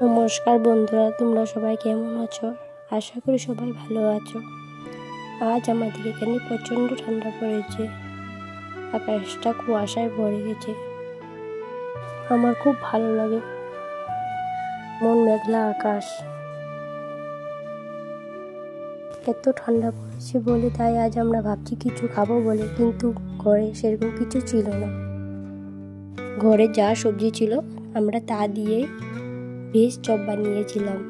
নমস্কার বন্ধুরা, তোমরা সবাই কেমন আছো? আশা করি সবাই ভালো আছো। আজ আমাদের এখানে প্রচণ্ড ঠান্ডা পড়েছে, আকাশটা কুয়াশায় ভরে গেছে। আমার খুব ভালো লাগে, মন মেঘলা আকাশ। এত ঠান্ডা পড়েছে বলে তাই আজ আমরা ভাবছি কিছু খাবো বলে, কিন্তু ঘরে সেরকম কিছু ছিল না। ঘরে যা সবজি ছিল আমরা তা দিয়ে ভেজ চপ বানিয়েছিলাম।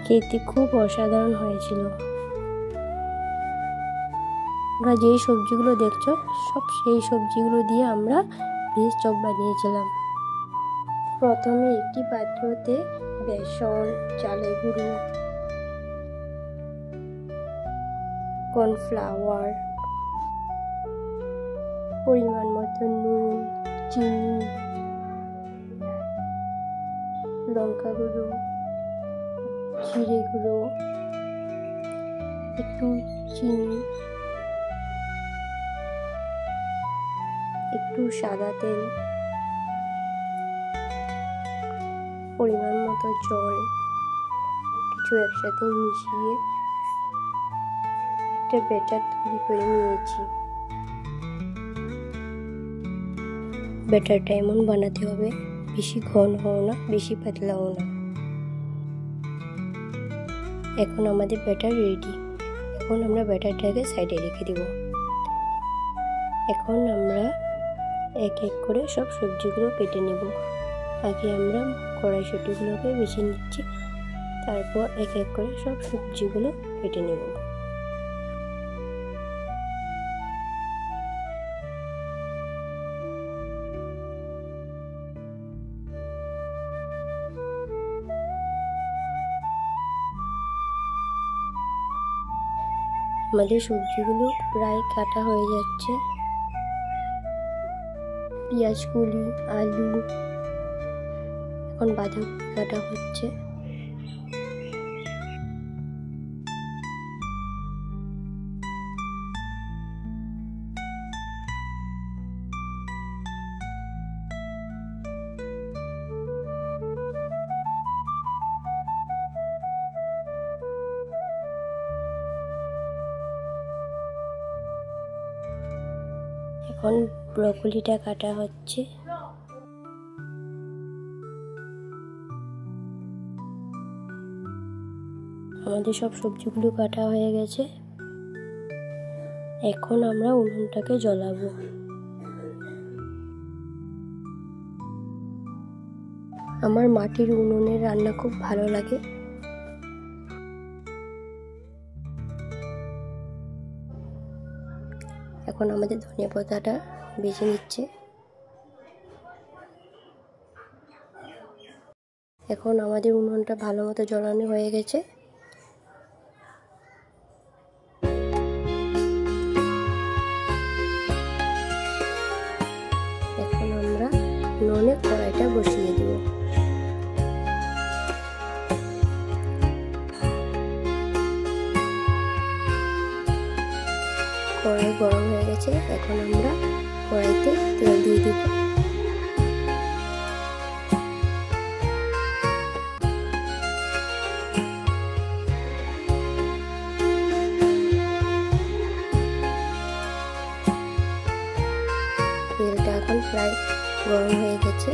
খেতে খুব অসাধারণ হয়েছিল। আমরা যেই সবজিগুলো দেখছো সব সেই সবজিগুলো দিয়ে আমরা ভেজ চপ বানিয়েছিলাম। প্রথমে একটি পাত্রতে বেসন, চালের গুঁড়ো, কর্নফ্লাওয়ার, পরিমাণ মতো নুন, চিনি, লঙ্কা গুঁড়ো, জিরে গুঁড়ো, একটু চিনি, একটু সাদা তেল, পরিমাণ মতো জল কিছু একসাথে মিশিয়ে একটা ব্যাটার তৈরি করে নিয়েছি। ব্যাটারটা এমন বানাতে হবে, বেশি ঘনও না বেশি পাতলাও না। এখন আমাদের ব্যাটার রেডি। এখন আমরা ব্যাটারটাকে সাইডে রেখে দেব। এখন আমরা এক এক করে সব সবজিগুলো কেটে নেব। আগে আমরা কড়াইশুঁটিগুলোকে বেছে নিচ্ছি, তারপর এক এক করে সব সবজিগুলো কেটে নেব। আমাদের সবজিগুলো প্রায় কাটা হয়ে যাচ্ছে। পেঁয়াজ কুলি, আলু, এখন বাঁধাকপি কাটা হচ্ছে। এখন ব্রকলিটা কাটা হচ্ছে। আমাদের সব সবজিগুলো কাটা হয়ে গেছে। এখন আমরা উনুনটাকে জ্বালাবো। আমার মাটির উনুনের রান্না খুব ভালো লাগে। এখন আমাদের ধনিয়া পাতাটা বেছে নিচ্ছে। এখন আমাদের উনুনটা ভালো মতো জ্বালানো হয়ে গেছে। এখন আমরা উনুনে কড়াইটা বসিয়ে দেব। কড়াই গরম হয়ে গেছে। এখন আমরা কড়াইতে তেল দিয়ে দিব। তেলটা এখন প্রায় গরম হয়ে গেছে।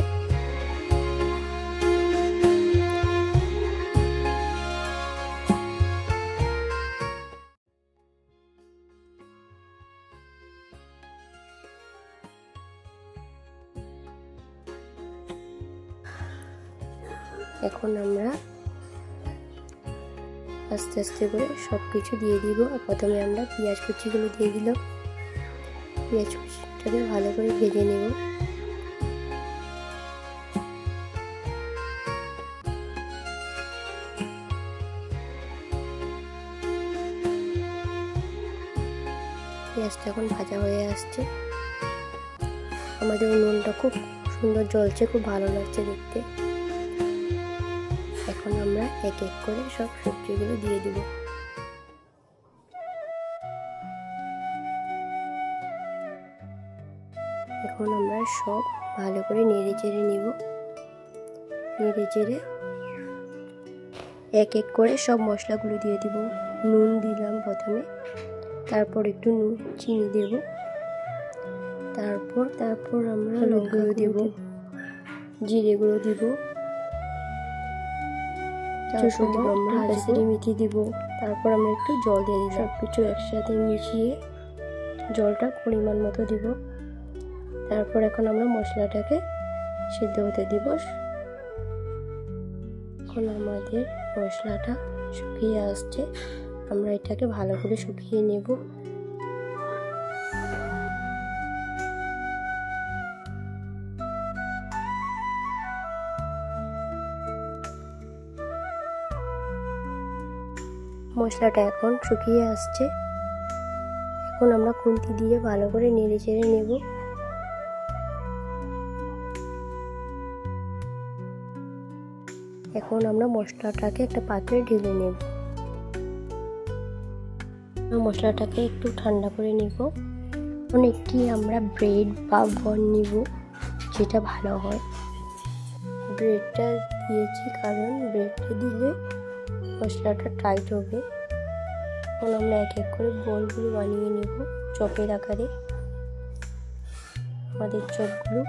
এখন আমরা আস্তে আস্তে করে সব কিছু দিয়ে দিব। প্রথমে আমরা পেঁয়াজ কুচিগুলো দিয়ে দিলাম। পেঁয়াজ কুচিটাকে ভালো করে ভেজে নেব। পেঁয়াজটা এখন ভাজা হয়ে আসছে। আমাদের উনুনটা খুব সুন্দর জ্বলছে, খুব ভালো লাগছে দেখতে। এখন আমরা এক এক করে সব সবজিগুলো দিয়ে দিব। এখন এখন আমরা সব ভালো করে নেড়ে চেড়ে নিব। নেড়ে চেড়ে এক এক করে সব মশলাগুলো দিয়ে দিব। নুন দিলাম প্রথমে, তারপর একটু চিনি দেব, তারপর আমরা লঙ্কা গুঁড়ো দেব, জিরে গুঁড়ো দিব, কাসুরি মেথি দিব। তারপর আমরা একটু জল দিয়ে দিই। সব কিছু একসাথে মিশিয়ে জলটা পরিমাণ মতো দিব। তারপর এখন আমরা মশলাটাকে সিদ্ধ হতে দিব। এখন আমাদের মশলাটা শুকিয়ে আসছে, আমরা এটাকে ভালো করে শুকিয়ে নেব। মশলাটা এখন শুকিয়ে আসছে, এখন আমরা খুন্তি দিয়ে ভালো করে নেড়ে চেড়ে নেব। এখন আমরা মশলাটাকে একটা পাত্রে ঢেলে নেব। মশলাটাকে একটু ঠান্ডা করে নিব। এখন একটি আমরা ব্রেড বা বন নিব, যেটা ভালো হয়। ব্রেডটা দিয়েছি কারণ ব্রেডটা দিলে মশলাটা টাইট হবে। এখন আমরা এক এক করে বলগুলো বানিয়ে নেব চপের আকারে। আমাদের চপগুলো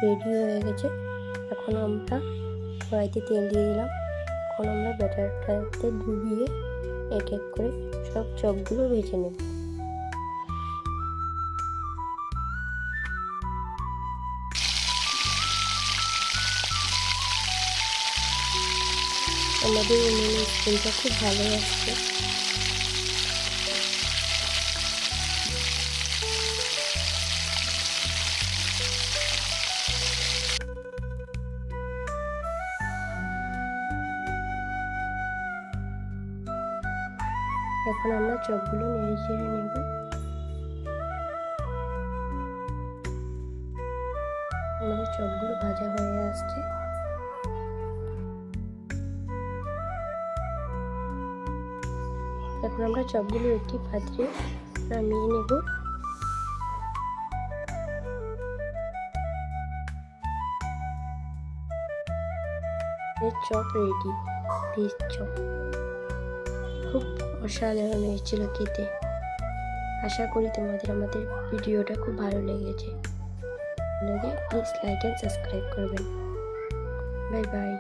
রেডি হয়ে গেছে। এখন আমরা কড়াইতে তেল দিয়ে দিলাম। এখন আমরা ব্যাটারটাতে ডুবিয়ে এক এক করে সব চপগুলো ভেজে নেব। আমাদের উনুনের স্মেলটা খুব ভালো আসছে। এখন আমরা চপগুলো নেড়ে চেড়ে নেব। আমাদের চপগুলো ভাজা হয়ে আসছে। এখন আমরা চপগুলো একটি পাত্রে নামিয়ে নেব। Chop ready, veg chop. খুব অসাধারণ হয়েছিল খেতে। আশা করি তোমাদের আমাদের ভিডিওটা খুব ভালো লেগেছে। প্লিজ লাইক এন্ড সাবস্ক্রাইব করবেন। Bye bye.